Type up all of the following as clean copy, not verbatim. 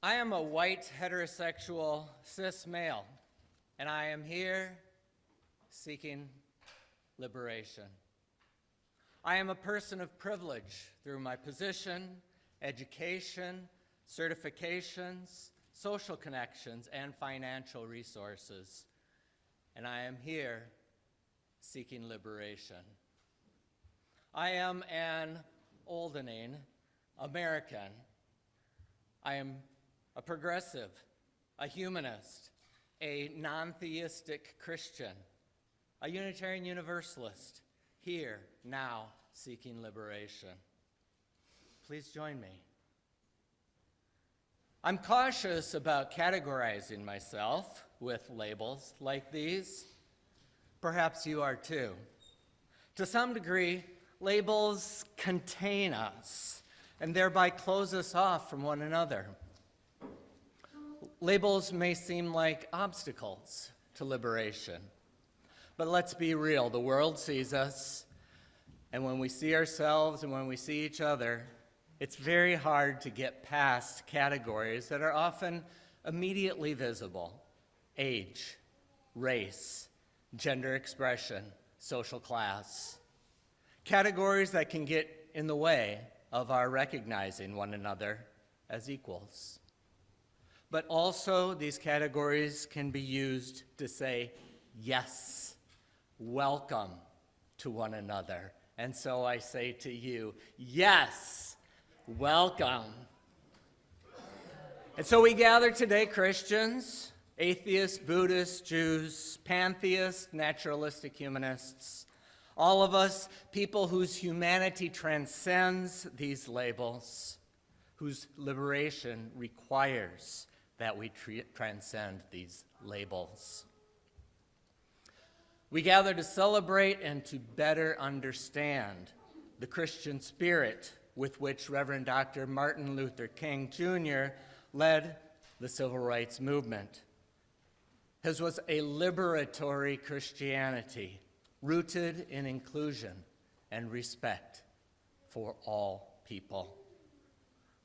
I am a white, heterosexual, cis male, and I am here seeking liberation. I am a person of privilege through my position, education, certifications, social connections, and financial resources, and I am here seeking liberation. I am an oldening American. I am a progressive, a humanist, a non-theistic Christian, a Unitarian Universalist, here, now, seeking liberation. Please join me. I'm cautious about categorizing myself with labels like these. Perhaps you are too. To some degree, labels contain us and thereby close us off from one another. Labels may seem like obstacles to liberation, but let's be real. The world sees us, and when we see ourselves and when we see each other, it's very hard to get past categories that are often immediately visible: age, race, gender expression, social class. Categories that can get in the way of our recognizing one another as equals. But also, these categories can be used to say, yes, welcome to one another. And so I say to you, yes, welcome. And so we gather today, Christians, atheists, Buddhists, Jews, pantheists, naturalistic humanists, all of us, people whose humanity transcends these labels, whose liberation requires that we transcend these labels. We gather to celebrate and to better understand the Christian spirit with which Reverend Dr. Martin Luther King Jr. led the civil rights movement. His was a liberatory Christianity rooted in inclusion and respect for all people.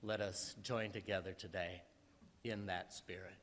Let us join together today in that spirit.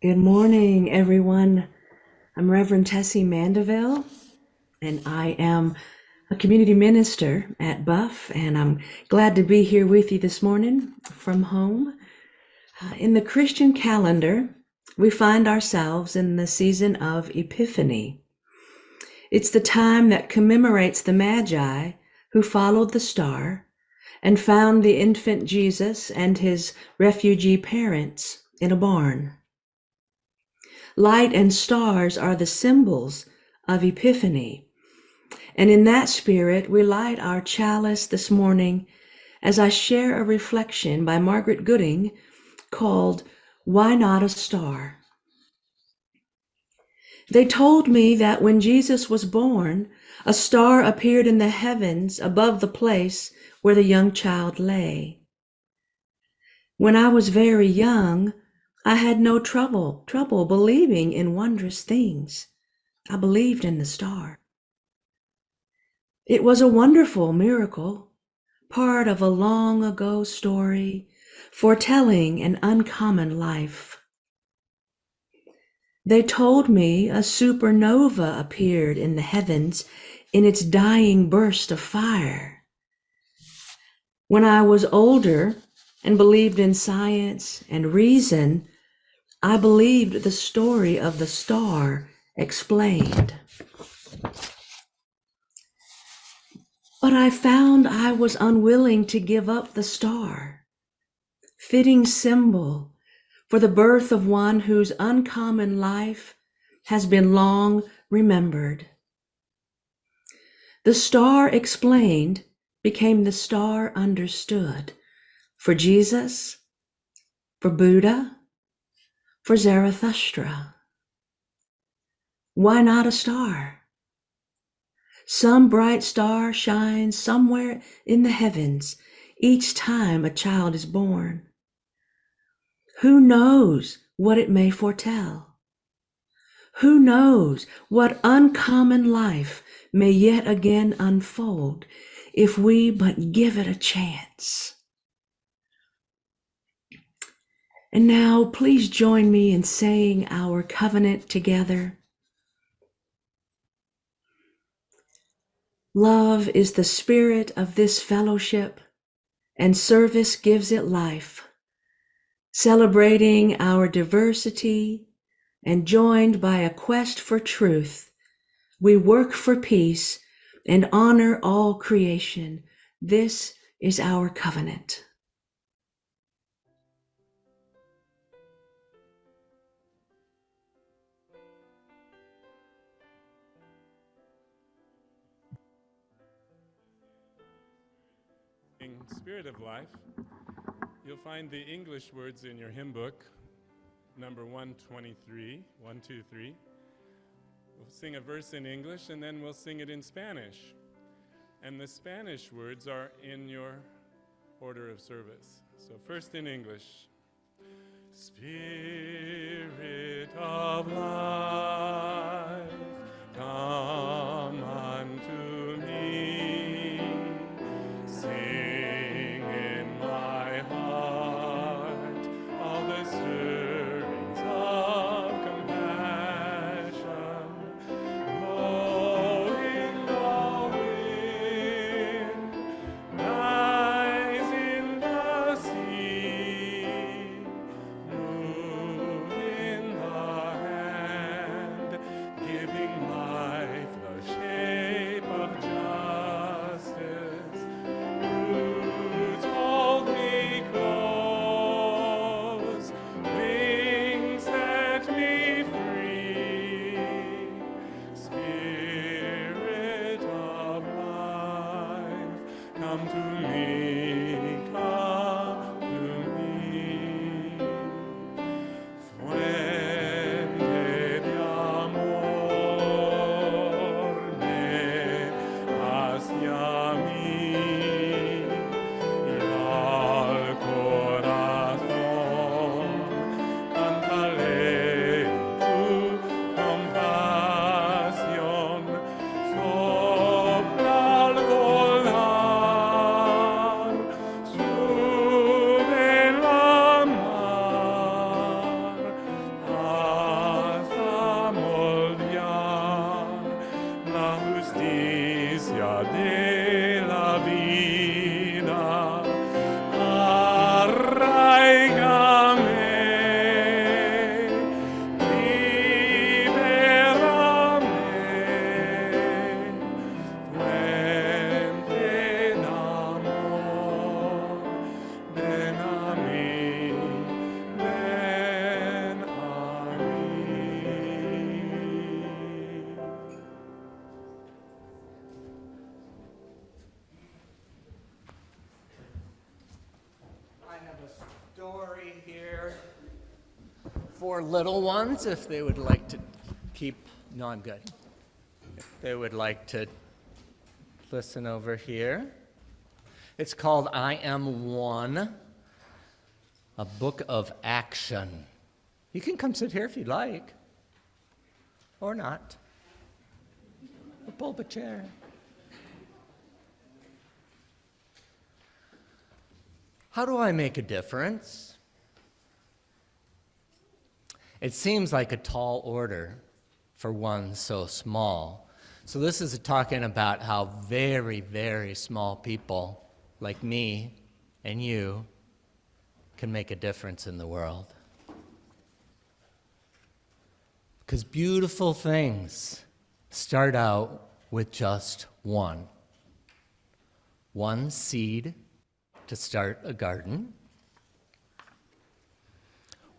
Good morning, everyone. I'm Reverend Tessie Mandeville, and I am a community minister at Buff, and I'm glad to be here with you this morning from home. In the Christian calendar, we find ourselves in the season of Epiphany. It's the time that commemorates the Magi who followed the star and found the infant Jesus and his refugee parents in a barn. Light and stars are the symbols of Epiphany. And in that spirit, we light our chalice this morning as I share a reflection by Margaret Gooding called, "Why Not a Star?" They told me that when Jesus was born, a star appeared in the heavens above the place where the young child lay. When I was very young, I had no trouble believing in wondrous things. I believed in the star. It was a wonderful miracle, part of a long ago story, foretelling an uncommon life. They told me a supernova appeared in the heavens in its dying burst of fire. When I was older and believed in science and reason, I believed the story of the star explained. But I found I was unwilling to give up the star, fitting symbol for the birth of one whose uncommon life has been long remembered. The star explained became the star understood for Jesus, for Buddha, for Zarathustra. Why not a star? Some bright star shines somewhere in the heavens each time a child is born. Who knows what it may foretell? Who knows what uncommon life may yet again unfold if we but give it a chance? And now please join me in saying our covenant together. Love is the spirit of this fellowship, and service gives it life. Celebrating our diversity and joined by a quest for truth, we work for peace and honor all creation. This is our covenant. Spirit of Life. You'll find the English words in your hymn book, number 123, 123. We'll sing a verse in English and then we'll sing it in Spanish. And the Spanish words are in your order of service. So first in English. Spirit of life, come unto me. Sing in my heart all the stirrings of compassion. Blow in the wind, rise in the sea, move in the hand, giving life the shape of justice. Roots hold me close, wings set me free. Spirit of life, come to me, come to me. Fuente de amor, ven hacia mí y al corazón cántale tu compasión. Sopla al volar, sube en la mar, hasta moldear la justicia de la vida. Arraigame, libérame, fuente de amor, ven a mí, ven a mí. I have a story here for little ones if they would like to keep. No, I'm good. If they would like to listen over here. It's called I Am One, a book of action. You can come sit here if you'd like, or not. Or pull up a chair. How do I make a difference? It seems like a tall order for one so small. So this is talking about how very, very small people like me and you can make a difference in the world. Because beautiful things start out with just one. One seed to start a garden.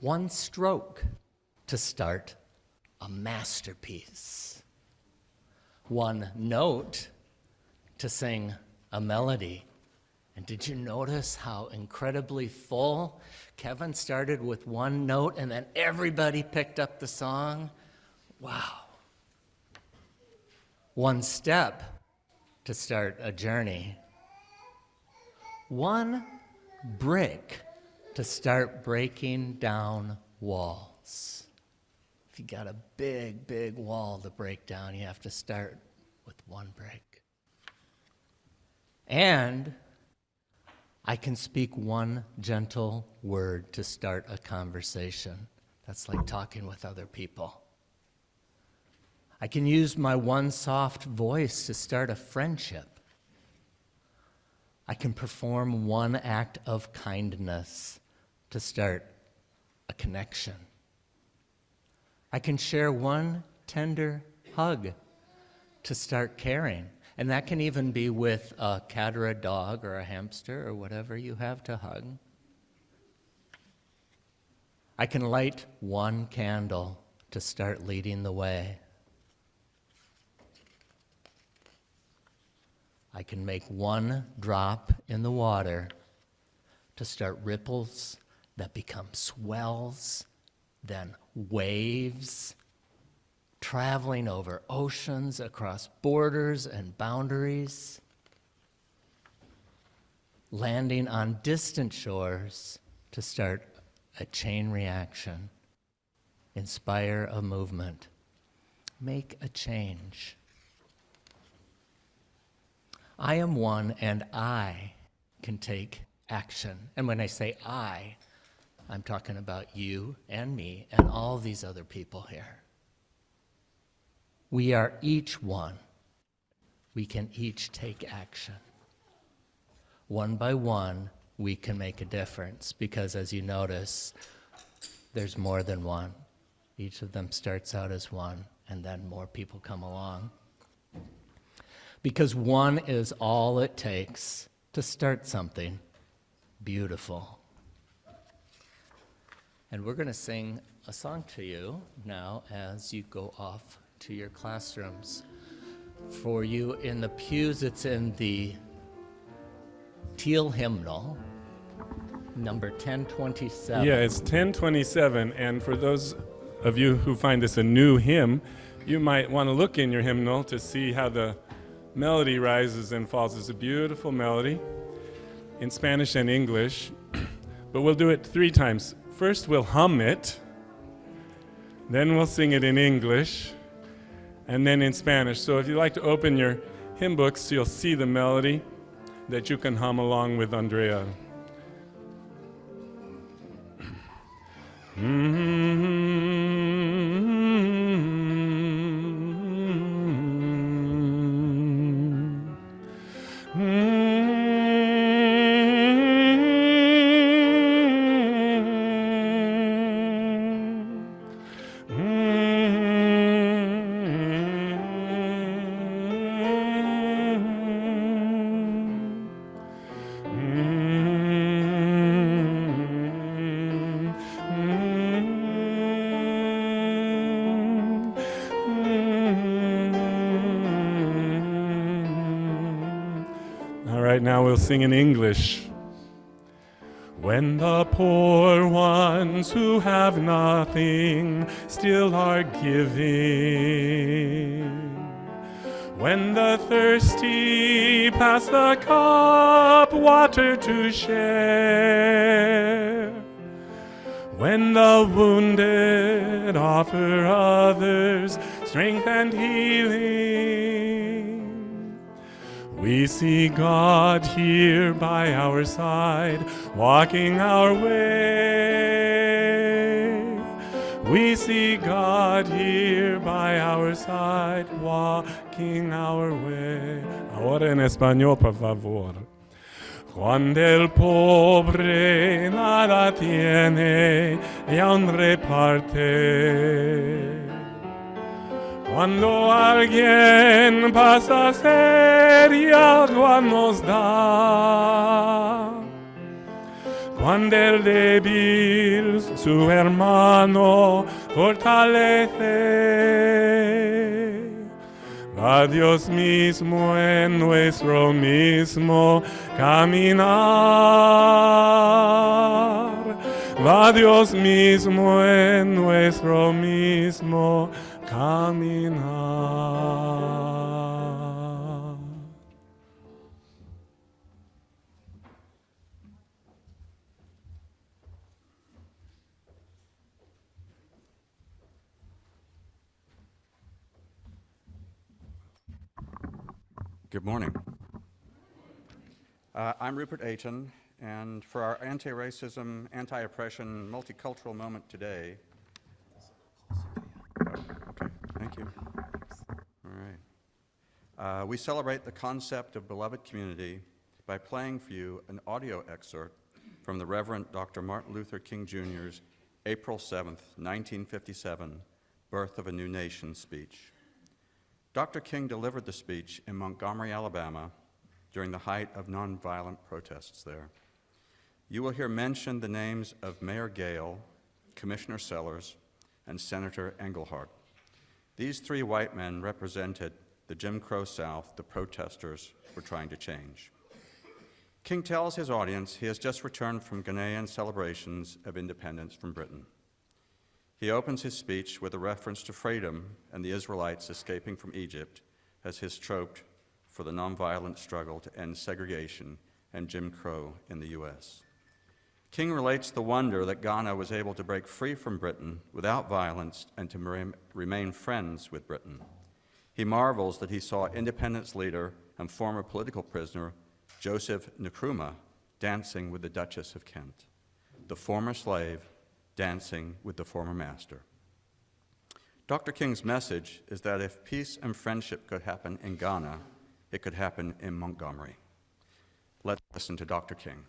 One stroke to start a masterpiece. One note to sing a melody. And did you notice how incredibly full? Kevin started with one note and then everybody picked up the song. Wow. One step to start a journey. One brick to start breaking down walls. If you got a big, big wall to break down, you have to start with one brick. And I can speak one gentle word to start a conversation. That's like talking with other people. I can use my one soft voice to start a friendship. I can perform one act of kindness to start a connection. I can share one tender hug to start caring. And that can even be with a cat or a dog or a hamster or whatever you have to hug. I can light one candle to start leading the way. I can make one drop in the water to start ripples that become swells, then waves, traveling over oceans, across borders and boundaries, landing on distant shores to start a chain reaction, inspire a movement, make a change. I am one and I can take action. And when I say I'm talking about you and me and all these other people here. We are each one. We can each take action. One by one, we can make a difference because as you notice, there's more than one. Each of them starts out as one, and then more people come along. Because one is all it takes to start something beautiful. And we're going to sing a song to you now as you go off to your classrooms. For you in the pews, it's in the teal hymnal, number 1027. Yeah, it's 1027, and for those of you who find this a new hymn, you might want to look in your hymnal to see how the melody rises and falls. It's a beautiful melody in Spanish and English, but we'll do it 3 times. First we'll hum it, then we'll sing it in English, and then in Spanish. So if you'd like to open your hymn books, you'll see the melody that you can hum along with Andrea. Now we'll sing in English. When the poor ones who have nothing still are giving, when the thirsty pass the cup water to share, when the wounded offer others strength and healing, we see God here by our side, walking our way. We see God here by our side, walking our way. Ahora en español, por favor. Cuando el pobre nada tiene y aún reparte. Cuando alguien pasa sed y agua nos da. Cuando el débil su hermano fortalece. Va Dios mismo en nuestro mismo caminar. Va Dios mismo en nuestro mismo caminar. Good morning. I'm Rupert Aiton, and for our anti-racism, anti-oppression, multicultural moment today, okay, thank you. All right. We celebrate the concept of beloved community by playing for you an audio excerpt from the Reverend Dr. Martin Luther King Jr.'s April 7th, 1957, Birth of a New Nation speech. Dr. King delivered the speech in Montgomery, Alabama, during the height of nonviolent protests there. You will hear mentioned the names of Mayor Gale, Commissioner Sellers, and Senator Engelhardt. These three white men represented the Jim Crow South the protesters were trying to change. King tells his audience he has just returned from Ghanaian celebrations of independence from Britain. He opens his speech with a reference to freedom and the Israelites escaping from Egypt as his trope for the nonviolent struggle to end segregation and Jim Crow in the U.S. King relates the wonder that Ghana was able to break free from Britain without violence and to remain friends with Britain. He marvels that he saw independence leader and former political prisoner Joseph Nkrumah dancing with the Duchess of Kent, the former slave dancing with the former master. Dr. King's message is that if peace and friendship could happen in Ghana, it could happen in Montgomery. Let's listen to Dr. King.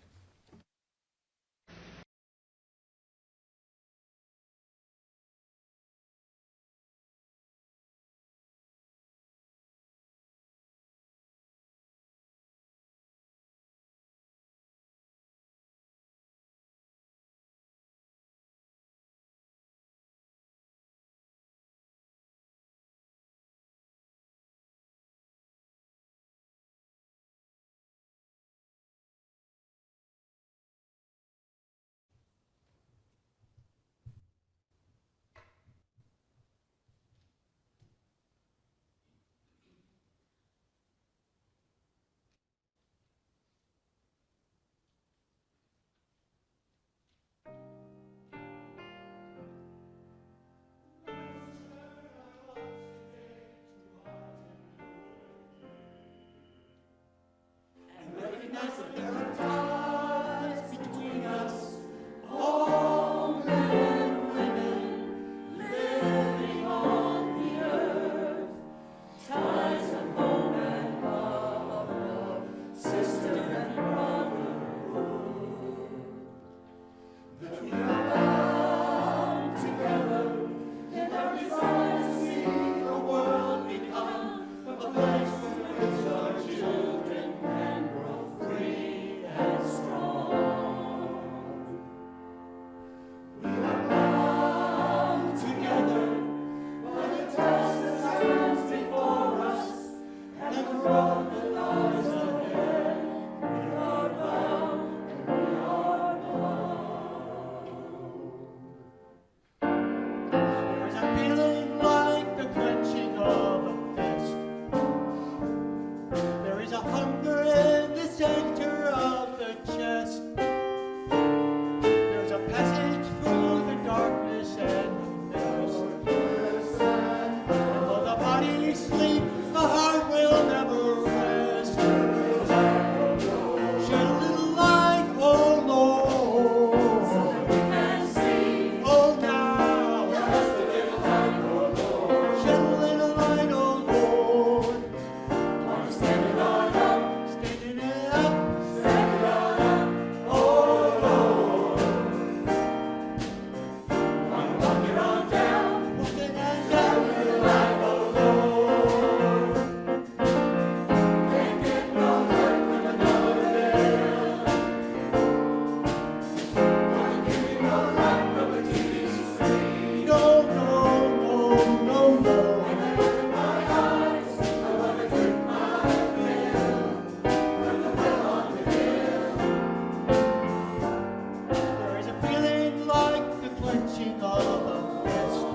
There is a feeling like the clenching of a fist.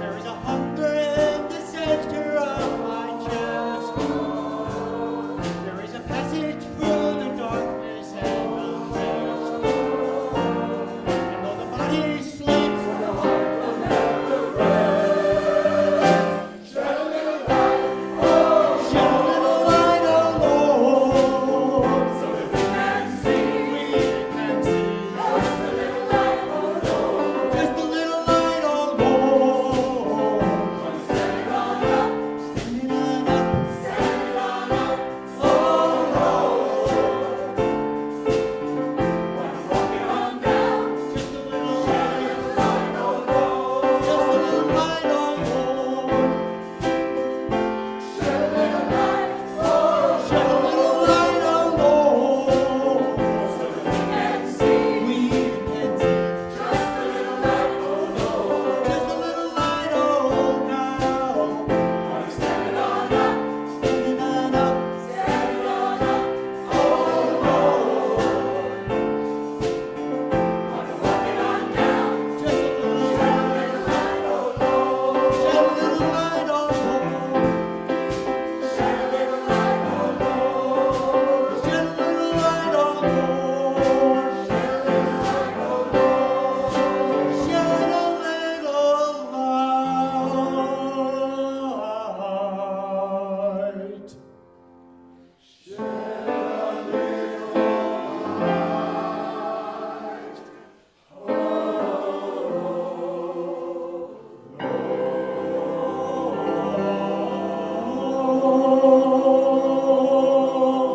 There is a hunger in the center of my chest. There is a passage through the darkness and the mist. And though the body sleeps, the heart will never rest. Shed a little light, oh, shed a little light, oh Lord, so that we can see, just a little light, oh Lord, just a little light, oh Lord. Stand on up, stand on up, stand on up, oh Lord. When I'm walking on down, just a little light, oh Lord, just a little light, oh Lord. Shed a little light, oh, shed a little light, oh Lord, so that we can see, just a little light, oh Lord, just a little light, oh now. I'm standing on up, standing on up, standing on up, oh Lord. I'm walking on down, just a little light, oh Lord, shed a little light, oh Lord. Shed a little light, oh Lord. Shed a little light, oh Lord. Shed a little light, oh Lord. Shed a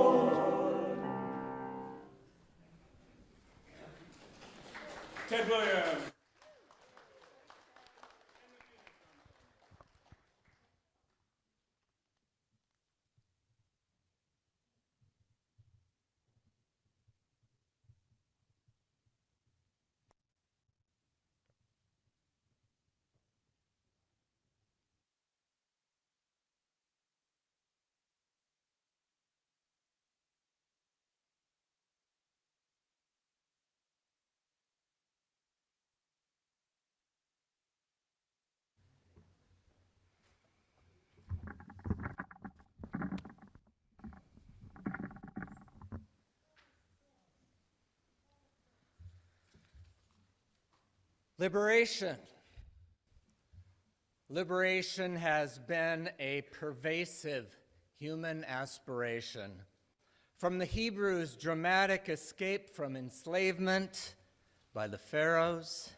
little light. Ted Williams. Liberation. Liberation has been a pervasive human aspiration. From the Hebrews' dramatic escape from enslavement by the pharaohs,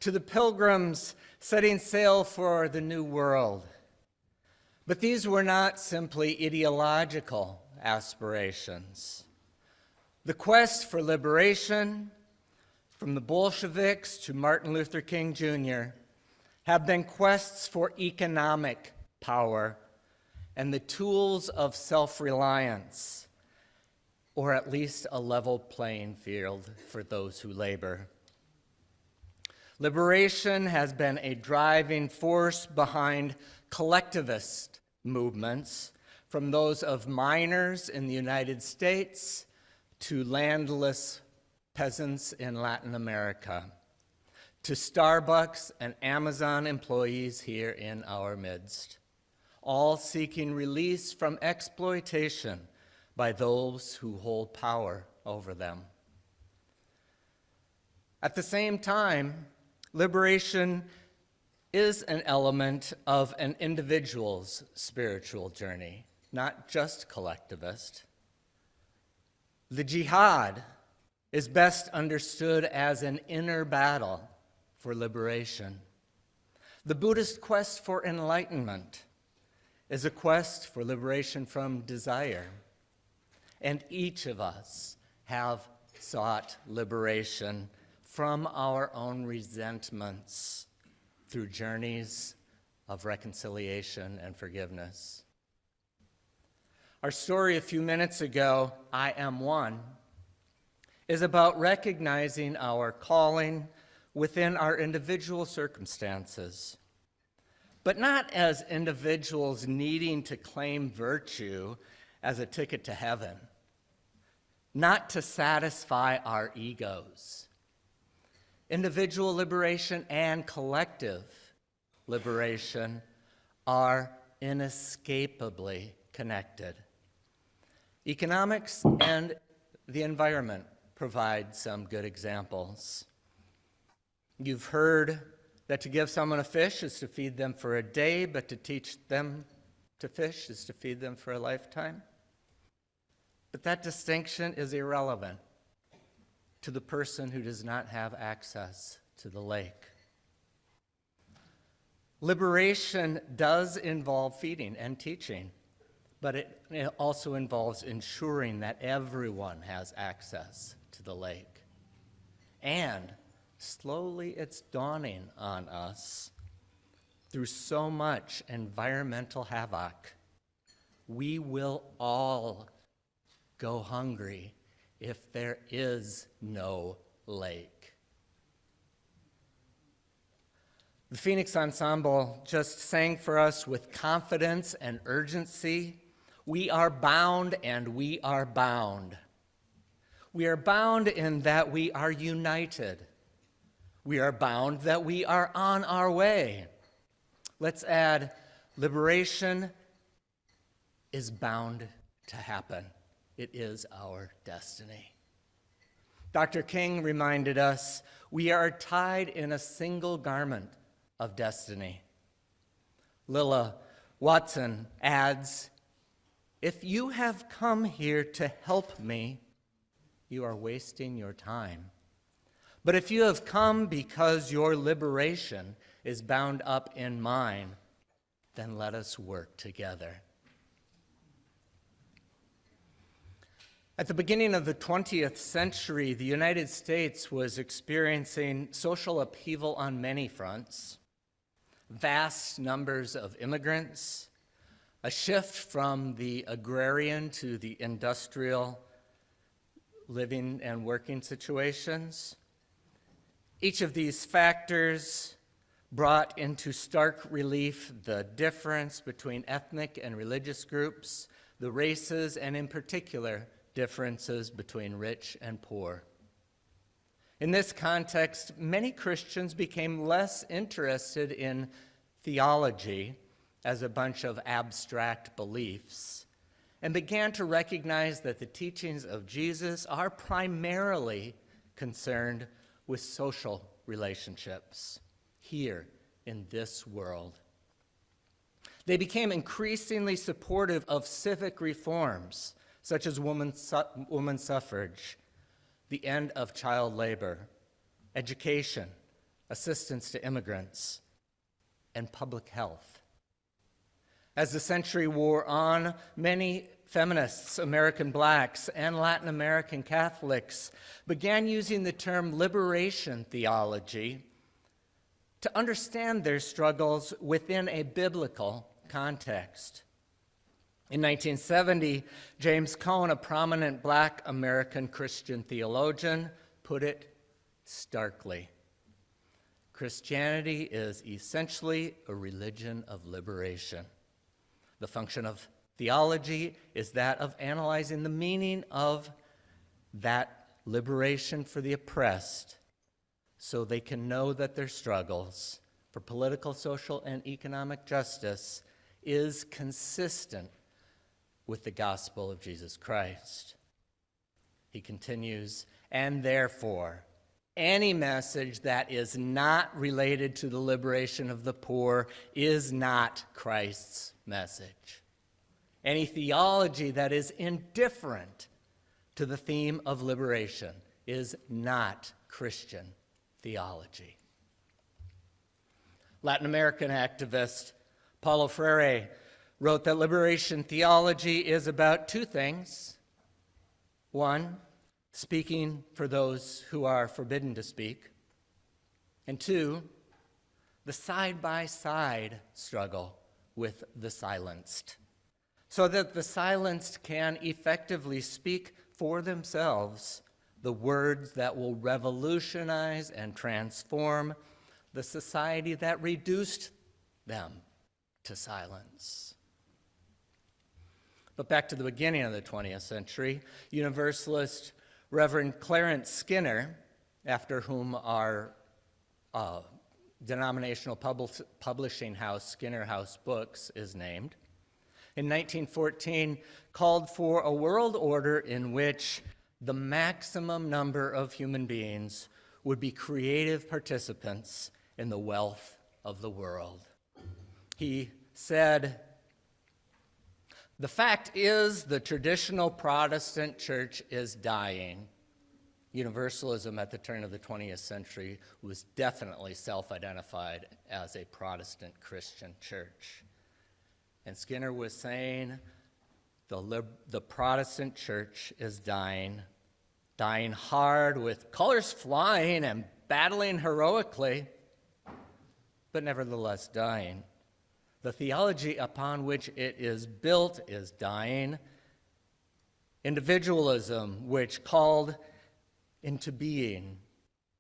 to the pilgrims setting sail for the New World. But these were not simply ideological aspirations. The quest for liberation, from the Bolsheviks to Martin Luther King Jr., have been quests for economic power and the tools of self-reliance, or at least a level playing field for those who labor. Liberation has been a driving force behind collectivist movements, from those of miners in the United States to landless peasants in Latin America, to Starbucks and Amazon employees here in our midst, all seeking release from exploitation by those who hold power over them. At the same time, liberation is an element of an individual's spiritual journey, not just collectivist. The jihad is best understood as an inner battle for liberation. The Buddhist quest for enlightenment is a quest for liberation from desire. And each of us have sought liberation from our own resentments through journeys of reconciliation and forgiveness. Our story a few minutes ago, I Am One, is about recognizing our calling within our individual circumstances but not as individuals needing to claim virtue as a ticket to heaven, not to satisfy our egos. Individual liberation and collective liberation are inescapably connected. Economics and the environment provide some good examples. You've heard that to give someone a fish is to feed them for a day, but to teach them to fish is to feed them for a lifetime. But that distinction is irrelevant to the person who does not have access to the lake. Liberation does involve feeding and teaching, but it also involves ensuring that everyone has access to the lake. And slowly it's dawning on us, through so much environmental havoc, we will all go hungry if there is no lake. The Phoenix Ensemble just sang for us with confidence and urgency. We are bound and we are bound. We are bound in that we are united. We are bound that we are on our way. Let's add, liberation is bound to happen. It is our destiny. Dr. King reminded us, we are tied in a single garment of destiny. Lilla Watson adds, if you have come here to help me, you are wasting your time. But if you have come because your liberation is bound up in mine, then let us work together. At the beginning of the 20th century, the United States was experiencing social upheaval on many fronts. Vast numbers of immigrants, a shift from the agrarian to the industrial living and working situations. Each of these factors brought into stark relief the difference between ethnic and religious groups, the races, and in particular, differences between rich and poor. In this context, many Christians became less interested in theology as a bunch of abstract beliefs and began to recognize that the teachings of Jesus are primarily concerned with social relationships here in this world. They became increasingly supportive of civic reforms such as women's suffrage, the end of child labor, education, assistance to immigrants, and public health. As the century wore on, many feminists, American blacks, and Latin American Catholics began using the term liberation theology to understand their struggles within a biblical context. In 1970, James Cone, a prominent black American Christian theologian, put it starkly. Christianity is essentially a religion of liberation. The function of theology is that of analyzing the meaning of that liberation for the oppressed so they can know that their struggles for political, social, and economic justice is consistent with the gospel of Jesus Christ. He continues, and therefore, any message that is not related to the liberation of the poor is not Christ's message. Any theology that is indifferent to the theme of liberation is not Christian theology. Latin American activist Paulo Freire wrote that liberation theology is about two things. One, speaking for those who are forbidden to speak. And two, the side-by-side struggle with the silenced, so that the silenced can effectively speak for themselves the words that will revolutionize and transform the society that reduced them to silence. But back to the beginning of the 20th century, Universalist Reverend Clarence Skinner, after whom our denominational publishing house, Skinner House Books, is named, in 1914 called for a world order in which the maximum number of human beings would be creative participants in the wealth of the world. He said, "The fact is, the traditional Protestant church is dying." Universalism at the turn of the 20th century was definitely self-identified as a Protestant Christian church. And Skinner was saying the Protestant church is dying, dying hard with colors flying and battling heroically, but nevertheless dying. The theology upon which it is built is dying. Individualism, which called into being,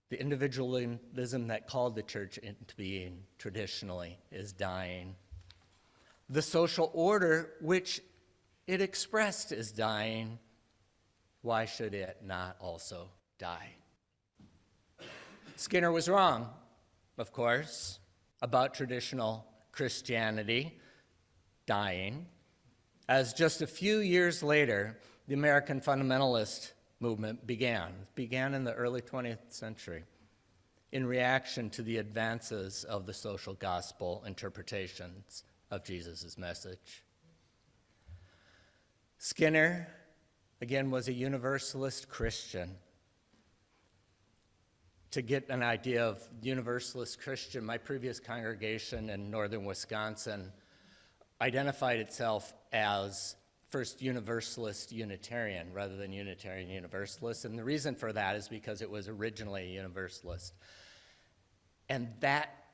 the individualism that called the church into being traditionally, is dying. The social order which it expressed is dying. Why should it not also die? Skinner was wrong, of course, about traditional Christianity dying, as just a few years later, the American fundamentalist movement began in the early 20th century in reaction to the advances of the social gospel interpretations of Jesus' message. Skinner, again, was a Universalist Christian. To get an idea of Universalist Christian, my previous congregation in northern Wisconsin identified itself as first Universalist Unitarian rather than Unitarian Universalist, and the reason for that is because it was originally a Universalist. And that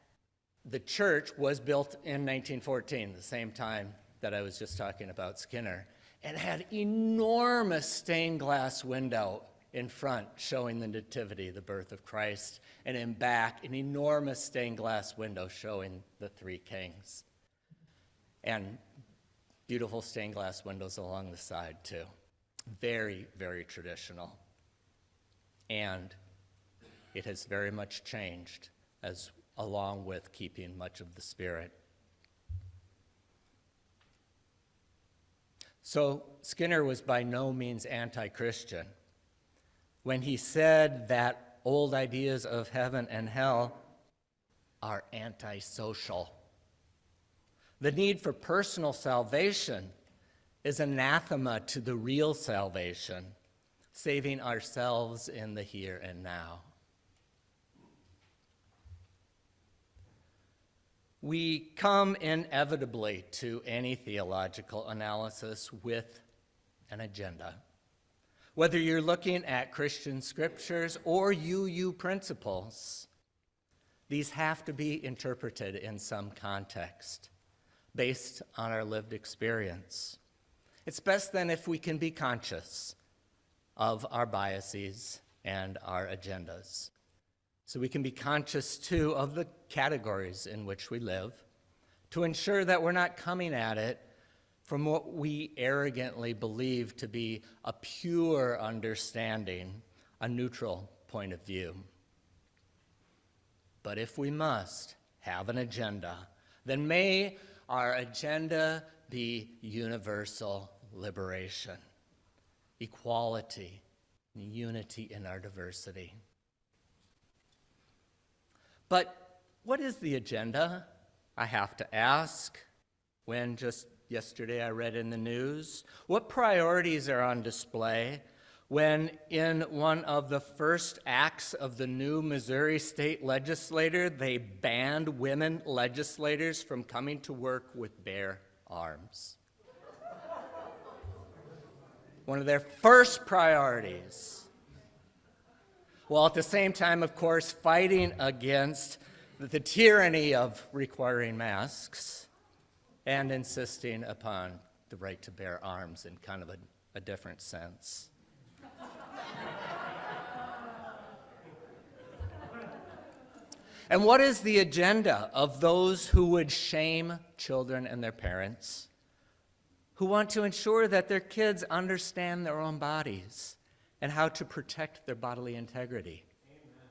the church was built in 1914, the same time that I was just talking about Skinner, and had enormous stained glass window in front showing the nativity, the birth of Christ, and in back an enormous stained glass window showing the three kings. And beautiful stained glass windows along the side too. Very, very traditional. And it has very much changed along with keeping much of the spirit. So Skinner was by no means anti-Christian when he said that old ideas of heaven and hell are antisocial. The need for personal salvation is anathema to the real salvation, saving ourselves in the here and now. We come inevitably to any theological analysis with an agenda. Whether you're looking at Christian scriptures or UU principles, these have to be interpreted in some context based on our lived experience. It's best then if we can be conscious of our biases and our agendas. So we can be conscious, too, of the categories in which we live to ensure that we're not coming at it from what we arrogantly believe to be a pure understanding, a neutral point of view. But if we must have an agenda, then may our agenda be universal liberation, equality, and unity in our diversity. But what is the agenda? I have to ask, when just yesterday I read in the news, what priorities are on display when in one of the first acts of the new Missouri state legislature, they banned women legislators from coming to work with bare arms? One of their first priorities. While at the same time, of course, fighting against the tyranny of requiring masks and insisting upon the right to bear arms in kind of a different sense. And what is the agenda of those who would shame children and their parents, who want to ensure that their kids understand their own bodies and how to protect their bodily integrity? Amen.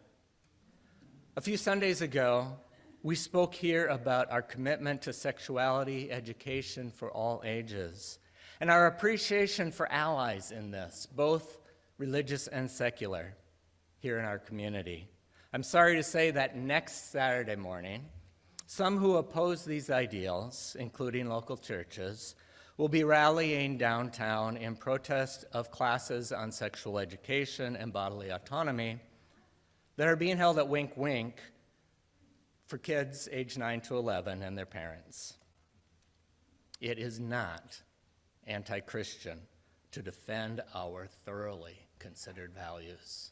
A few Sundays ago, we spoke here about our commitment to sexuality education for all ages and our appreciation for allies in this, both religious and secular, here in our community. I'm sorry to say that next Saturday morning, some who oppose these ideals, including local churches, will be rallying downtown in protest of classes on sexual education and bodily autonomy that are being held at Wink Wink for kids age 9 to 11 and their parents. It is not anti-Christian to defend our thoroughly considered values.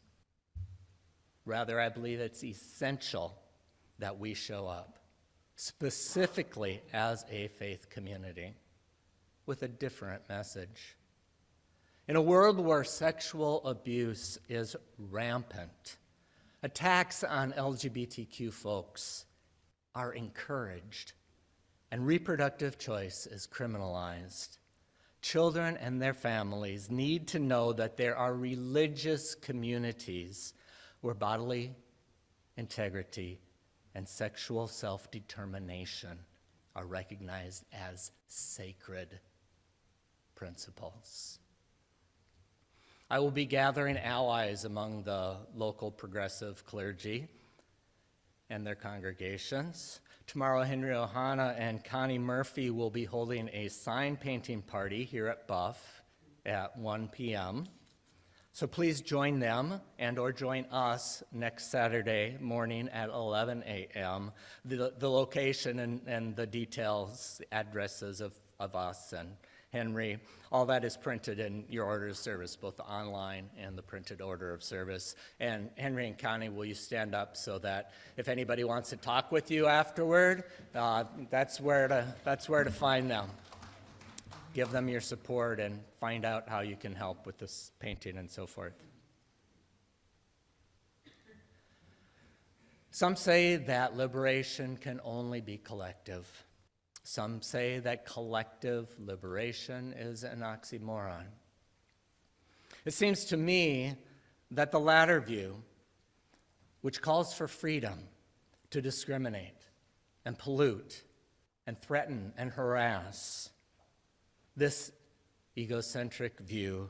Rather, I believe it's essential that we show up, specifically as a faith community, with a different message. In a world where sexual abuse is rampant, attacks on LGBTQ folks are encouraged, and reproductive choice is criminalized. Children and their families need to know that there are religious communities where bodily integrity and sexual self-determination are recognized as sacred principles. I will be gathering allies among the local progressive clergy and their congregations. Tomorrow, Henry Ohana and Connie Murphy will be holding a sign painting party here at Buff at 1 p.m. So please join them and or join us next Saturday morning at 11 a.m. The location and the details, addresses of us and Henry, all that is printed in your order of service, both the online and the printed order of service. And Henry and Connie, will you stand up so that if anybody wants to talk with you afterward, that's where to find them. Give them your support and find out how you can help with this painting and so forth. Some say that liberation can only be collective. Some say that collective liberation is an oxymoron. It seems to me that the latter view, which calls for freedom to discriminate and pollute and threaten and harass, this egocentric view,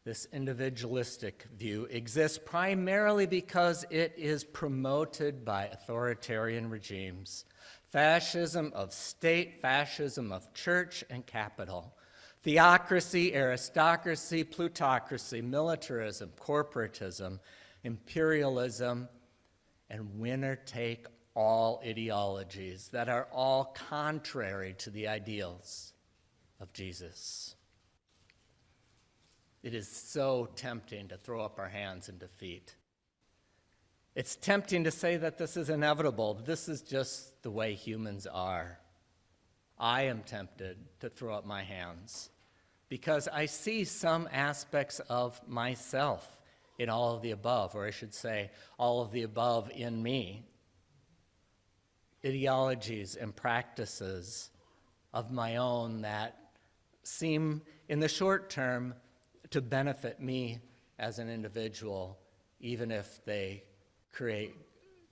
this individualistic view, exists primarily because it is promoted by authoritarian regimes. Fascism of state, fascism of church and capital, theocracy, aristocracy, plutocracy, militarism, corporatism, imperialism, and winner-take-all ideologies that are all contrary to the ideals of Jesus. It is so tempting to throw up our hands in defeat. It's tempting to say that this is inevitable. This is just the way humans are. I am tempted to throw up my hands because I see some aspects of myself in all of the above, or I should say, all of the above in me. Ideologies and practices of my own that seem, in the short term, to benefit me as an individual, even if they create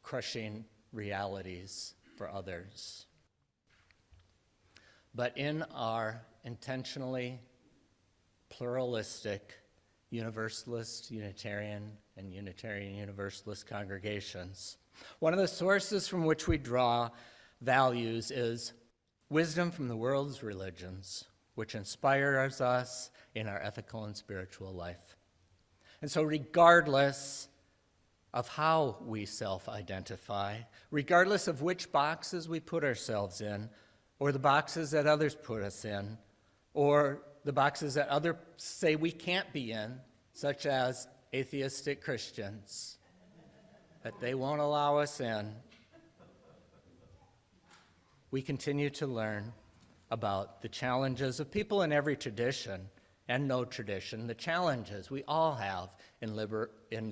crushing realities for others. But in our intentionally pluralistic Universalist, Unitarian, and Unitarian Universalist congregations, one of the sources from which we draw values is wisdom from the world's religions, which inspires us in our ethical and spiritual life. And so regardless of how we self-identify, regardless of which boxes we put ourselves in, or the boxes that others put us in, or the boxes that others say we can't be in, such as atheistic Christians, that they won't allow us in, we continue to learn about the challenges of people in every tradition and no tradition, the challenges we all have in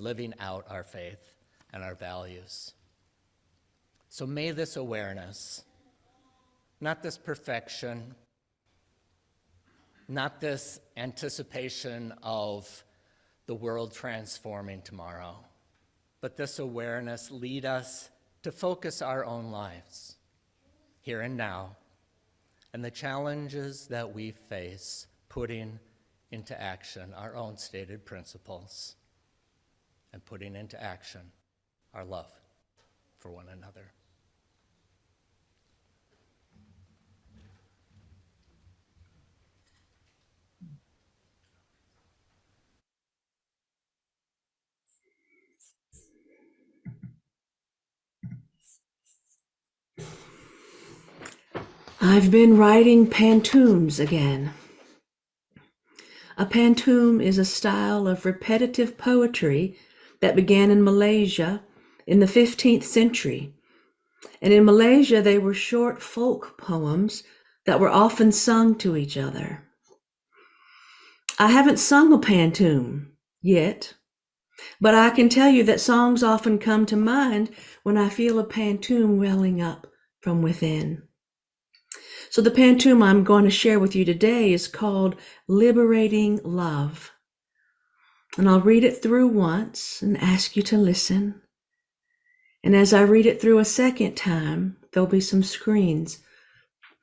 living out our faith and our values. So may this awareness, not this perfection, not this anticipation of the world transforming tomorrow, but this awareness lead us to focus our own lives here and now and the challenges that we face putting into action our own stated principles and putting into action our love for one another. I've been writing pantoums again. A pantoum is a style of repetitive poetry that began in Malaysia in the 15th century. And in Malaysia, they were short folk poems that were often sung to each other. I haven't sung a pantoum yet, but I can tell you that songs often come to mind when I feel a pantoum welling up from within. So the pantoum I'm going to share with you today is called Liberating Love. And I'll read it through once and ask you to listen. And as I read it through a second time, there'll be some screens.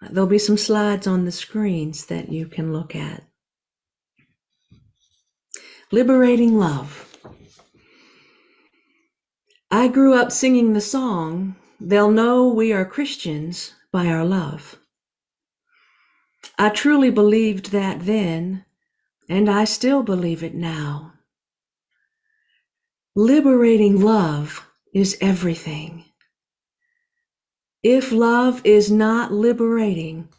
There'll be some slides on the screens that you can look at. Liberating Love. I grew up singing the song, "They'll know we are Christians by our love." I truly believed that then, and I still believe it now. Liberating love is everything. If love is not liberating,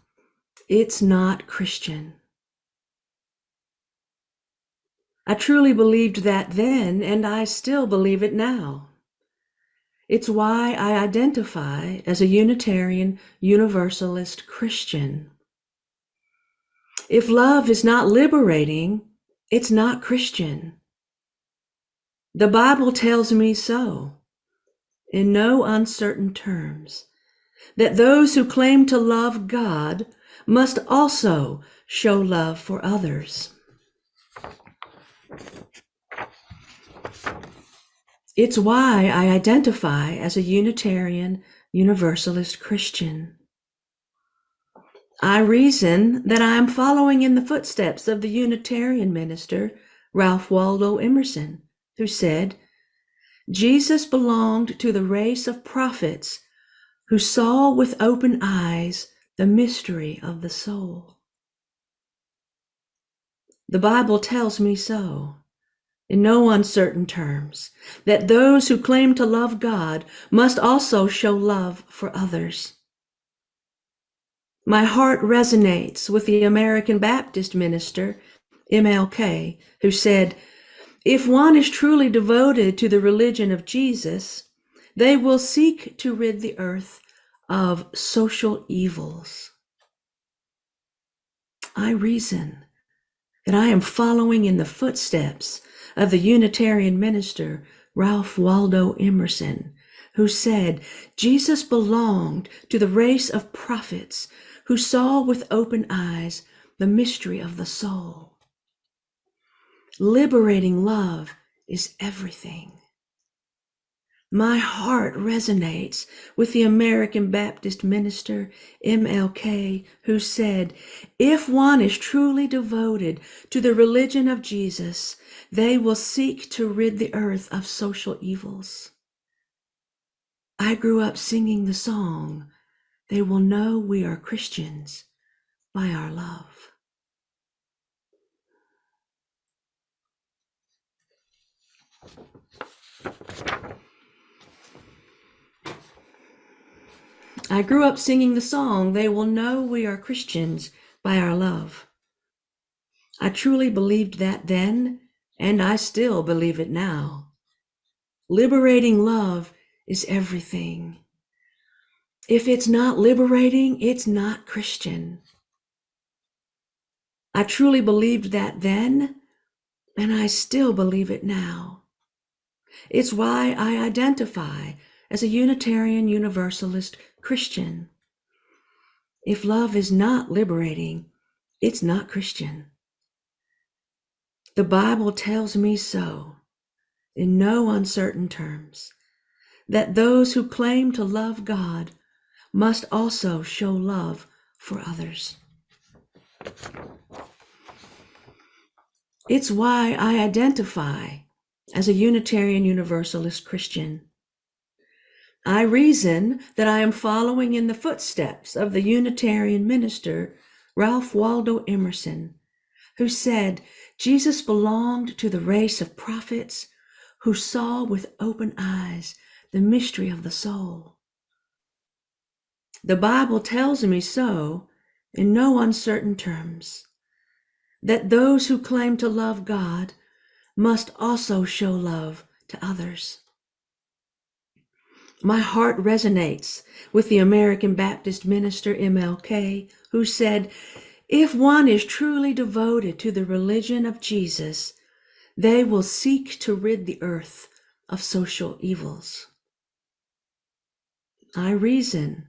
it's not Christian. I truly believed that then, and I still believe it now. It's why I identify as a Unitarian Universalist Christian. If love is not liberating, it's not Christian. The Bible tells me so, in no uncertain terms, that those who claim to love God must also show love for others. It's why I identify as a Unitarian Universalist Christian. I reason that I am following in the footsteps of the Unitarian minister, Ralph Waldo Emerson, who said, Jesus belonged to the race of prophets who saw with open eyes the mystery of the soul. The Bible tells me so, in no uncertain terms, that those who claim to love God must also show love for others. My heart resonates with the American Baptist minister, MLK, who said, if one is truly devoted to the religion of Jesus, they will seek to rid the earth of social evils. I reason that I am following in the footsteps of the Unitarian minister, Ralph Waldo Emerson, who said, Jesus belonged to the race of prophets who saw with open eyes the mystery of the soul. Liberating love is everything. My heart resonates with the American Baptist minister, MLK, who said, if one is truly devoted to the religion of Jesus, they will seek to rid the earth of social evils. I grew up singing the song, they will know we are Christians by our love. I grew up singing the song, they will know we are Christians by our love. I truly believed that then, and I still believe it now. Liberating love is everything. If it's not liberating, it's not Christian. I truly believed that then, and I still believe it now. It's why I identify as a Unitarian Universalist Christian. If love is not liberating, it's not Christian. The Bible tells me so, in no uncertain terms, that those who claim to love God must also show love for others. It's why I identify as a Unitarian Universalist Christian. I reason that I am following in the footsteps of the Unitarian minister Ralph Waldo Emerson, who said Jesus belonged to the race of prophets who saw with open eyes the mystery of the soul. The Bible tells me so in no uncertain terms, that those who claim to love God must also show love to others. My heart resonates with the American Baptist minister MLK, who said, "If one is truly devoted to the religion of Jesus, they will seek to rid the earth of social evils." I reason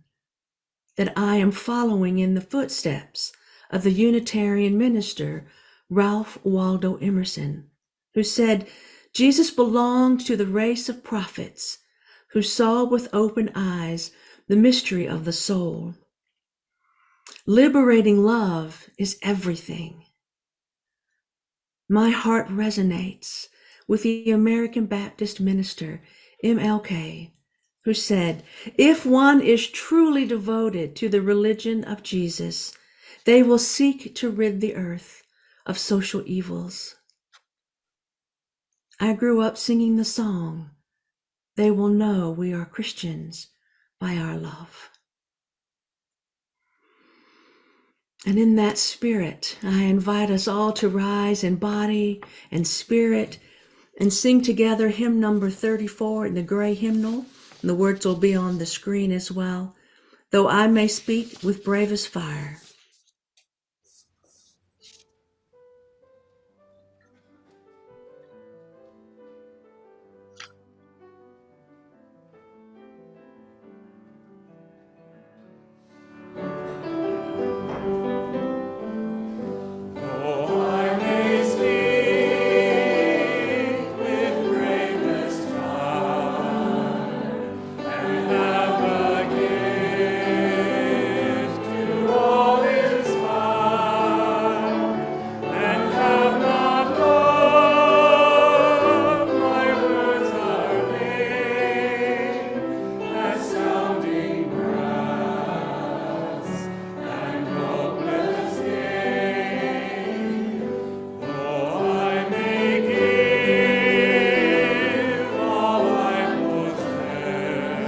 that I am following in the footsteps of the Unitarian minister Ralph Waldo Emerson, who said Jesus belonged to the race of prophets who saw with open eyes the mystery of the soul. Liberating love is everything. My heart resonates with the American Baptist minister MLK, who said, "If one is truly devoted to the religion of Jesus, they will seek to rid the earth of social evils." I grew up singing the song, "They will know we are Christians by our love." And in that spirit, I invite us all to rise in body and spirit and sing together hymn number 34 in the gray hymnal. And the words will be on the screen as well. "Though I may speak with bravest fire." Oh, I may speak with bravest fire, and have the gift to all inspire, and have not love, my words are vain, as sounding brass and hopeless gain. Though I may give all I possess,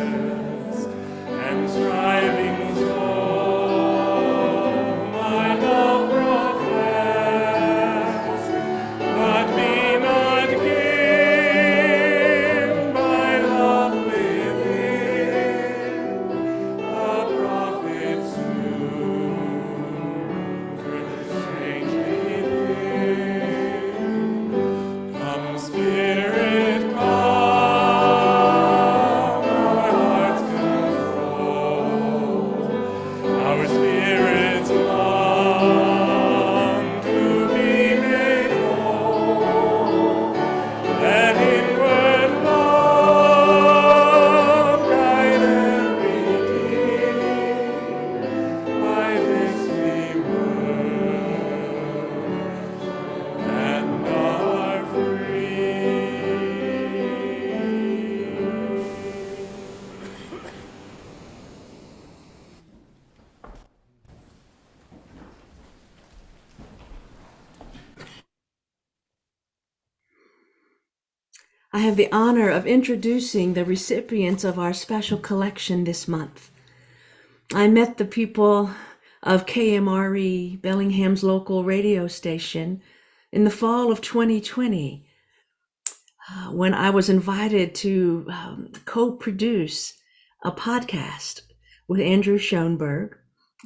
and strivings all my love profess, but be not given by love within, the prophet soon turns strangely dim. Come, Spirit, calm our hearts control. Our spirits long to be made whole. Let inward love guide every deed. By this we work and are free. I have the honor of introducing the recipients of our special collection this month. I met the people of KMRE, Bellingham's local radio station, in the fall of 2020 when I was invited to co-produce a podcast with Andrew Schoenberg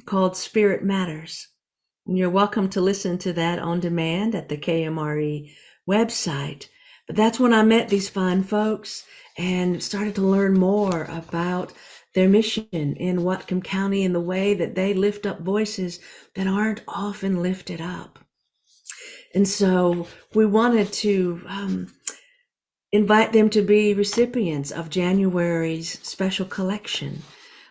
called Spirit Matters. And you're welcome to listen to that on demand at the KMRE website. But that's when I met these fine folks and started to learn more about their mission in Whatcom County and the way that they lift up voices that aren't often lifted up. And so we wanted to invite them to be recipients of January's special collection.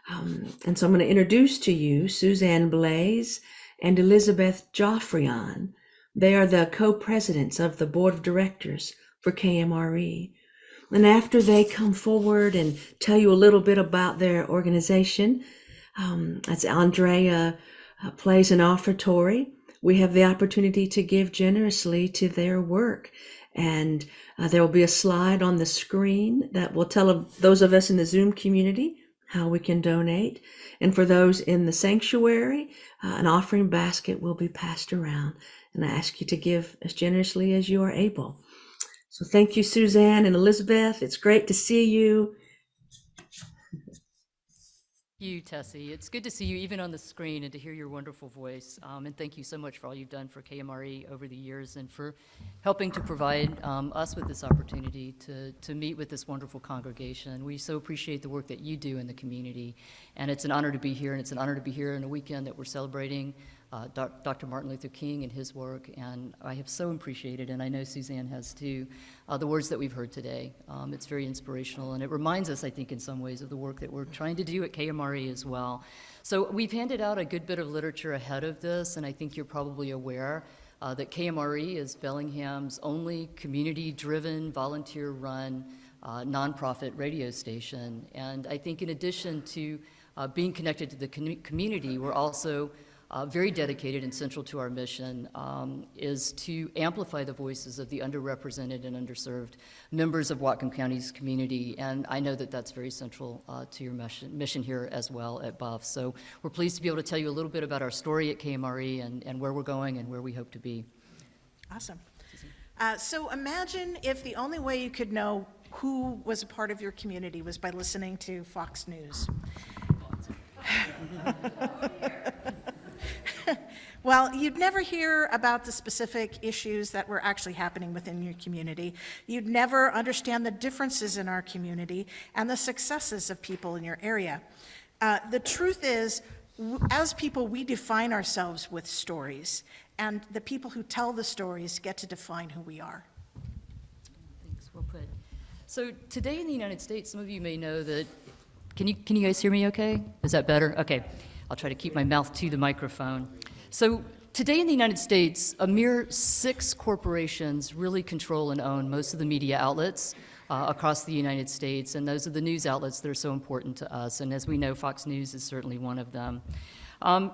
And so I'm going to introduce to you Suzanne Blaze and Elizabeth Joffrion. They are the co-presidents of the board of directors for KMRE. And after they come forward and tell you a little bit about their organization, as Andrea plays an offertory, we have the opportunity to give generously to their work. And there will be a slide on the screen that will tell those of us in the Zoom community how we can donate. And for those in the sanctuary, an offering basket will be passed around. And I ask you to give as generously as you are able. So thank you, Suzanne and Elizabeth. It's great to see you. You, Tessie. It's good to see you even on the screen and to hear your wonderful voice. And thank you so much for all you've done for KMRE over the years and for helping to provide us with this opportunity to meet with this wonderful congregation. We so appreciate the work that you do in the community. And it's an honor to be here, and it's an honor to be here in a weekend that we're celebrating Dr. Martin Luther King and his work, and I have so appreciated, and I know Suzanne has too, the words that we've heard today. It's very inspirational, and it reminds us, I think, in some ways of the work that we're trying to do at KMRE as well. So we've handed out a good bit of literature ahead of this, and I think you're probably aware that KMRE is Bellingham's only community-driven, volunteer-run, nonprofit radio station. And I think in addition to being connected to the community, we're also very dedicated and central to our mission is to amplify the voices of the underrepresented and underserved members of Whatcom County's community. And I know that that's very central to your mission here as well at Buff. So we're pleased to be able to tell you a little bit about our story at KMRE and where we're going and where we hope to be. Awesome. So imagine if the only way you could know who was a part of your community was by listening to Fox News. Well, you'd never hear about the specific issues that were actually happening within your community. You'd never understand the differences in our community and the successes of people in your area. The truth is, as people, we define ourselves with stories, and the people who tell the stories get to define who we are. Thanks, well put. So today in the United States, some of you may know that, can you guys hear me okay? Is that better? Okay, I'll try to keep my mouth to the microphone. So today in the United States, a mere 6 corporations really control and own most of the media outlets across the United States, and those are the news outlets that are so important to us, and as we know, Fox News is certainly one of them.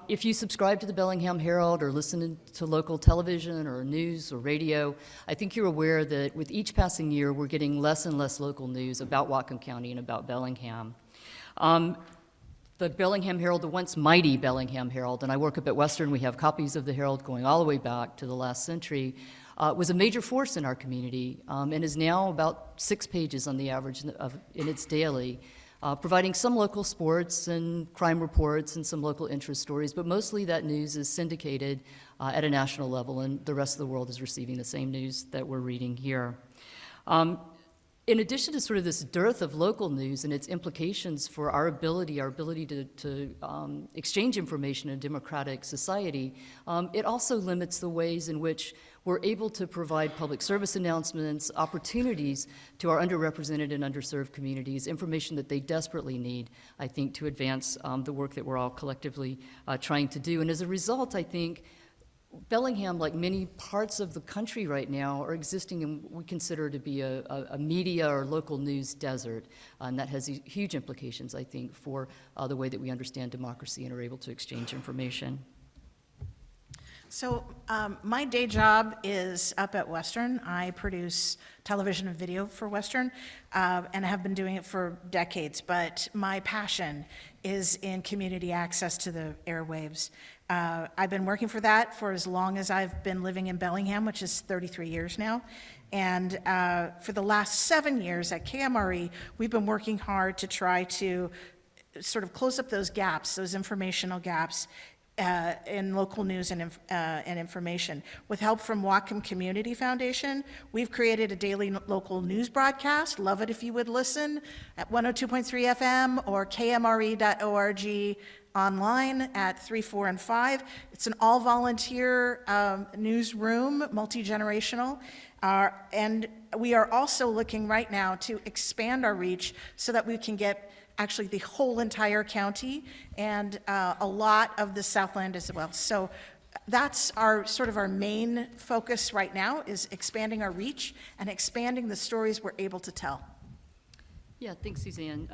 If you subscribe to the Bellingham Herald or listen to local television or news or radio, I think you're aware that with each passing year, we're getting less and less local news about Whatcom County and about Bellingham. The Bellingham Herald, the once mighty Bellingham Herald, and I work up at Western, we have copies of the Herald going all the way back to the last century, was a major force in our community and is now about 6 pages on the average in its daily, providing some local sports and crime reports and some local interest stories, but mostly that news is syndicated at a national level, and the rest of the world is receiving the same news that we're reading here. In addition to sort of this dearth of local news and its implications for our ability to exchange information in a democratic society, it also limits the ways in which we're able to provide public service announcements, opportunities to our underrepresented and underserved communities, information that they desperately need, I think, to advance the work that we're all collectively trying to do. And as a result, I think, Bellingham, like many parts of the country right now, are existing in what we consider to be a media or local news desert, and that has huge implications, I think, for the way that we understand democracy and are able to exchange information. So my day job is up at Western. I produce television and video for Western, and have been doing it for decades, but my passion is in community access to the airwaves. I've been working for that for as long as I've been living in Bellingham, which is 33 years now. And for the last 7 years at KMRE, we've been working hard to try to sort of close up those gaps, those informational gaps, in local news and information. With help from Whatcom Community Foundation, we've created a daily local news broadcast. Love it if you would listen at 102.3 FM or kmre.org online at 3, 4, and 5. It's an all-volunteer newsroom, multi-generational. And we are also looking right now to expand our reach so that we can get actually the whole entire county and a lot of the Southland as well. So that's our sort of our main focus right now, is expanding our reach and expanding the stories we're able to tell. Yeah, thanks, Suzanne.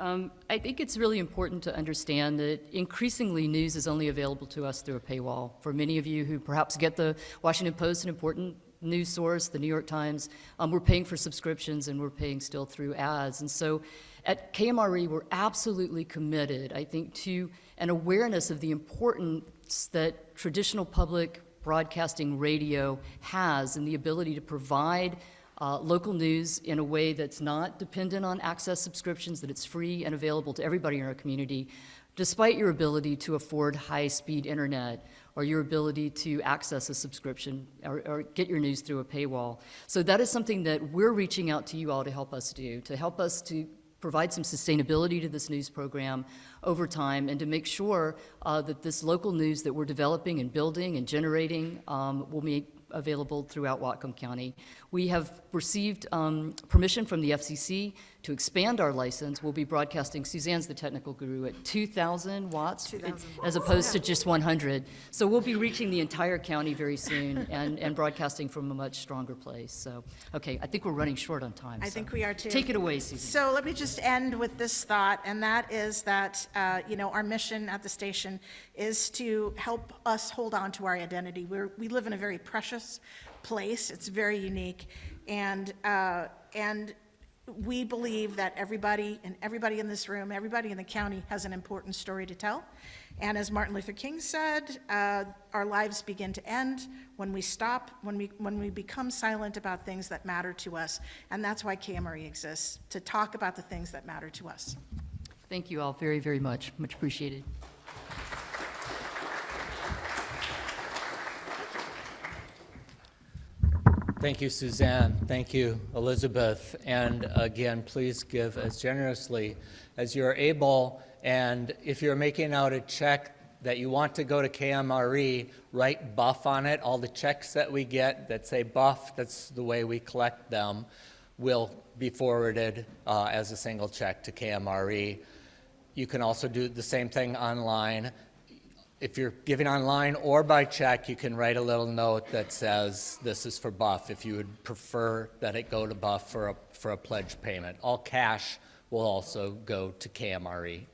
I think it's really important to understand that increasingly news is only available to us through a paywall. For many of you who perhaps get the Washington Post, an important news source, the New York Times, we're paying for subscriptions and we're paying still through ads. And so at KMRE, we're absolutely committed, I think, to an awareness of the importance that traditional public broadcasting radio has and the ability to provide local news in a way that's not dependent on access subscriptions, that it's free and available to everybody in our community, despite your ability to afford high-speed internet or your ability to access a subscription or get your news through a paywall. So that is something that we're reaching out to you all to help us do, to help us to provide some sustainability to this news program over time and to make sure that this local news that we're developing and building and generating will be available throughout Whatcom County. We have received permission from the FCC to expand our license. We'll be broadcasting, Suzanne's the technical guru, at 2,000 watts, as opposed to just 100. So we'll be reaching the entire county very soon and broadcasting from a much stronger place. So, okay, I think we're running short on time. I think we are too. Take it away, Suzanne. So let me just end with this thought, and that is that, our mission at the station is to help us hold on to our identity. We live in a very precious place. It's very unique, and we believe that everybody in this room, everybody in the county has an important story to tell. And as Martin Luther King said, our lives begin to end when we stop, when we become silent about things that matter to us. And that's why KMRE exists, to talk about the things that matter to us. Thank you all very, very much. Much appreciated. Thank you, Suzanne. Thank you, Elizabeth. And again, please give as generously as you're able. And if you're making out a check that you want to go to KMRE, write Buff on it. All the checks that we get that say Buff, that's the way we collect them, will be forwarded as a single check to KMRE. You can also do the same thing online. If you're giving online or by check, you can write a little note that says this is for Buff if you would prefer that it go to Buff for a pledge payment. All cash will also go to KMRE.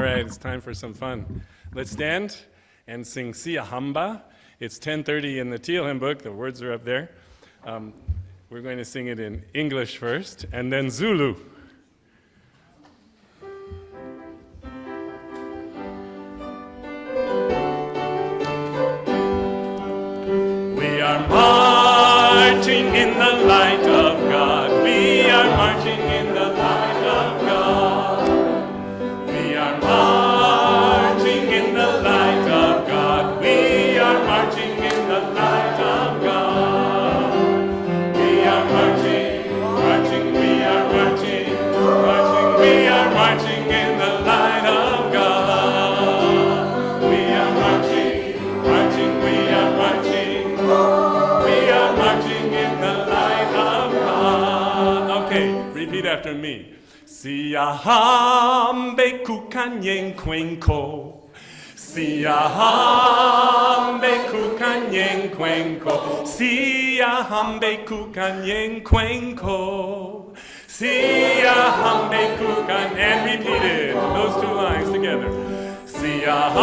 All right, it's time for some fun. Let's stand and sing Sia Hamba. It's 10:30 in the Teal Hymn Book. The words are up there. We're going to sing it in English first, and then Zulu. We are marching in the light of God. We are marching in the light of God. We are marching in the light of God. We are marching in the light of God. We are marching, marching, we are marching, marching, we are marching in the light of God. We are marching, marching, we are marching, we are marching in the light of God. Okay, repeat after me. Siahambe kukanyen kwenko. Siahambe kukanyen kwenko. Siahambe kukanyen kwenko. Siahambe kukan. And repeat it. Those two lines together. Siahambe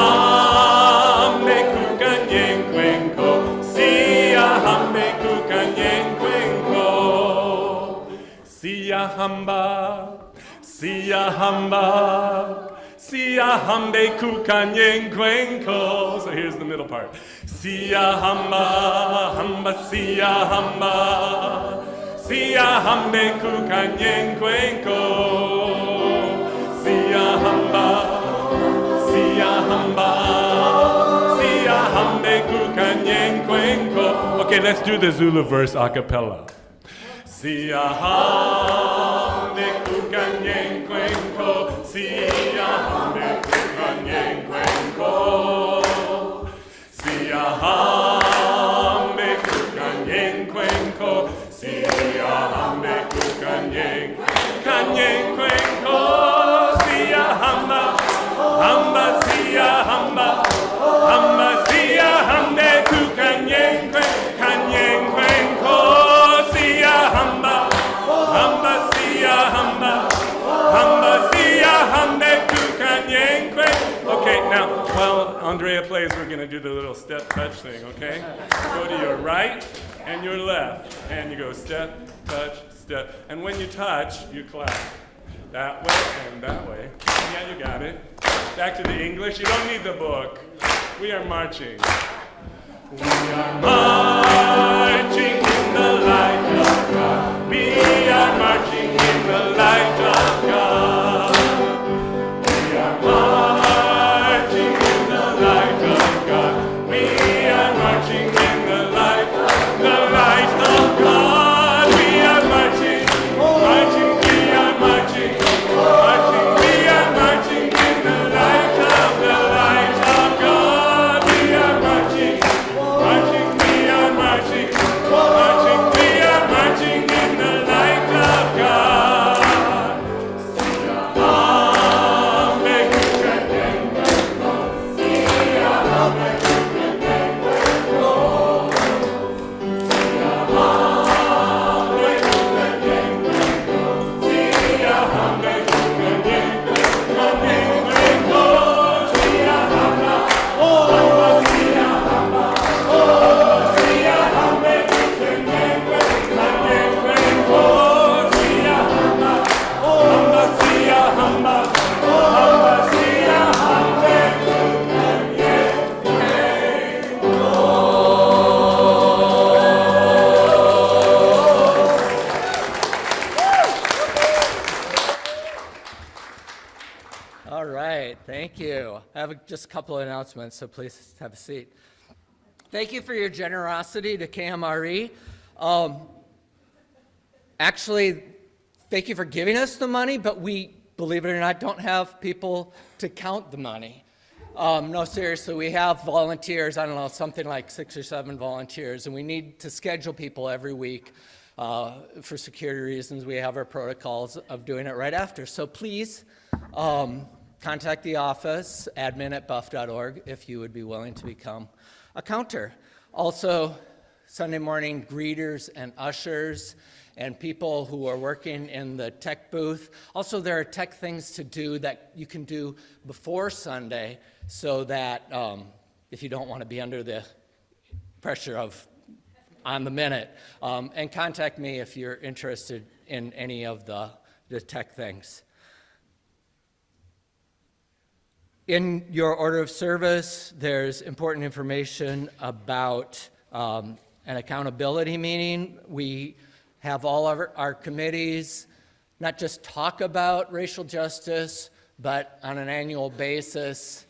kukanyen kwenko. Siahambe kukanyen kwenko. Siahamba. Siahamba, Siahambe kukanyen kwenko. So here's the middle part. Siahamba, hamba, Siahamba, Siahambe kukanyen kwenko. Siahamba, Siahamba, Siahambe kukanyen kwenko. Okay, let's do the Zulu verse a cappella. Siahambe kukanyen kwenko, Siahambe kukanyen kwenko, Siahambe kukanyen kwenko, Siahambe kukanyen kwenko, Siahamba, hamba, Siahamba, hamba, Siahambe kukanyen kwenko. Hamba, hamba, Siahamba, hamba, Siahambe kukanyen kwenko. Okay, now, while Andrea plays, we're going to do the little step touch thing, okay? Go to your right and your left, and you go step, touch, step. And when you touch, you clap. That way and that way. Yeah, you got it. Back to the English. You don't need the book. We are marching. We are marching in the light of God. We are marching in the light of God. We are marching in the light of God. We are marching in the light of God. We are marching, marching, we are marching, marching, we are marching in the light of God. We are marching, marching, we are marching, marching, we are marching in the light of God. Siahambe kukanyen kwenko, Siahambe kukanyen kwenko, Siahambe kukanyen kwenko, Siahambe kukanyen kwenko, Siahamba, hamba, Siahamba, Siahambe kukanyen kwenko, Siahamba, hamba, Siahamba, hamba, Siahambe kukanyen All right, thank you. I have just a couple of announcements, so please have a seat. Thank you for your generosity to KMRE. Actually, thank you for giving us the money, but we, believe it or not, don't have people to count the money. No, seriously, we have volunteers, I don't know, something like 6 or 7 volunteers, and we need to schedule people every week. For security reasons, we have our protocols of doing it right after. So please contact the office, admin@buff.org, if you would be willing to become a counter. Also, Sunday morning greeters and ushers and people who are working in the tech booth. Also, there are tech things to do that you can do before Sunday so that if you don't want to be under the pressure of on the minute, and contact me if you're interested in any of the tech things. In your order of service, there's important information about an accountability meeting. We have all of our committees not just talk about racial justice, but on an annual basis,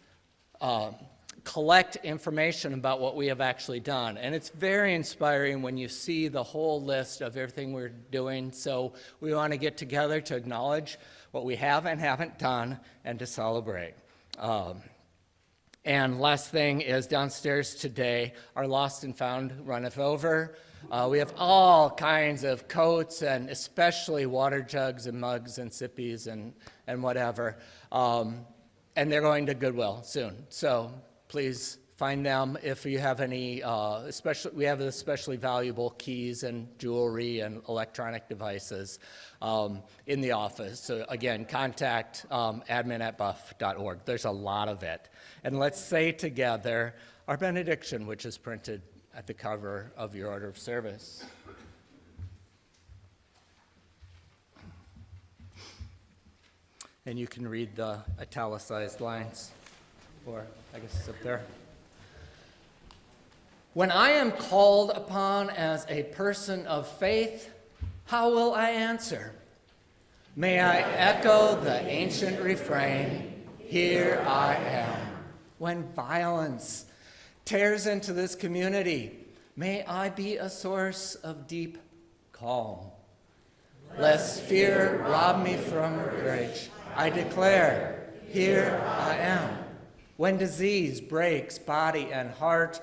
collect information about what we have actually done. And it's very inspiring when you see the whole list of everything we're doing. So we want to get together to acknowledge what we have and haven't done and to celebrate. And last thing is downstairs today, our Lost and Found runneth over. We have all kinds of coats and especially water jugs and mugs and sippies and whatever. And they're going to Goodwill soon. So please find them if you have any, we have especially valuable keys and jewelry and electronic devices in the office. So again, contact admin@buff.org. There's a lot of it. And let's say together our benediction, which is printed at the cover of your order of service. And you can read the italicized lines, or I guess it's up there. When I am called upon as a person of faith, how will I answer? May I echo the ancient refrain, here I am. When violence tears into this community, may I be a source of deep calm. Lest fear rob me from courage, I declare, here I am. When disease breaks body and heart,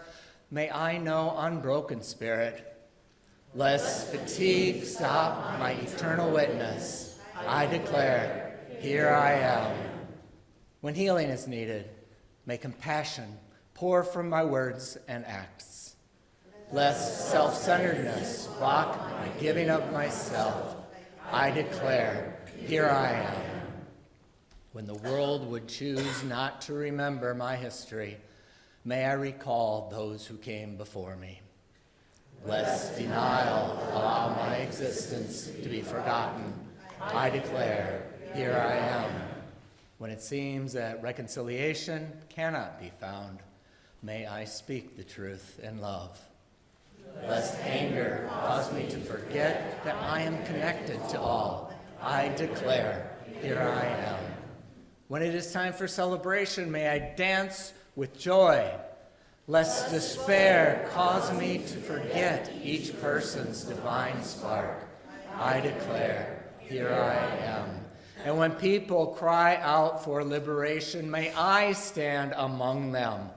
may I know unbroken spirit. Lest fatigue stop my eternal witness, I declare, here I am. When healing is needed, may compassion pour from my words and acts. Lest self-centeredness block my giving of myself, I declare, here I am. When the world would choose not to remember my history, may I recall those who came before me. Lest denial allow my existence to be forgotten, I declare, here I am. When it seems that reconciliation cannot be found, may I speak the truth in love. Lest anger cause me to forget that I am connected to all, I declare, here I am. When it is time for celebration, may I dance with joy. Lest despair cause me to forget each person's divine spark, I declare, here I am. And when people cry out for liberation, may I stand among them.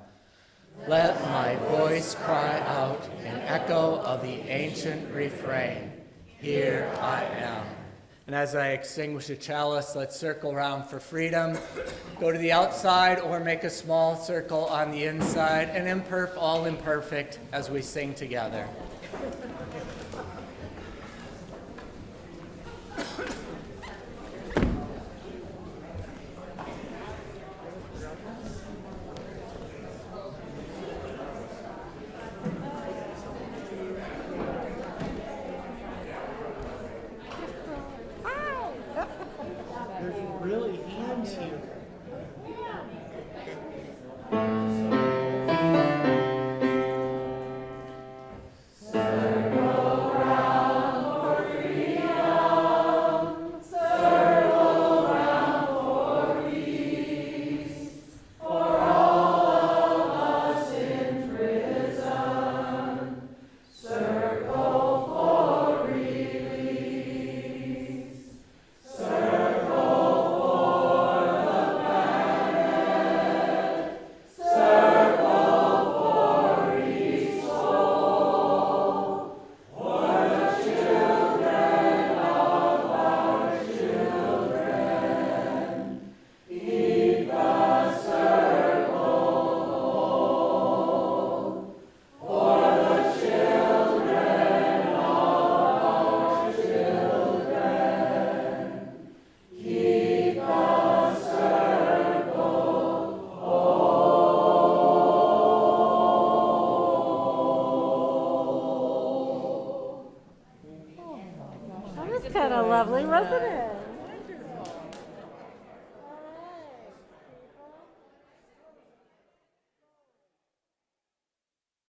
Let my voice cry out in echo of the ancient refrain, here I am. And as I extinguish a chalice, let's circle around for freedom. Go to the outside or make a small circle on the inside, and all imperfect as we sing together. Really hands here. Circle kind of lovely, wasn't it?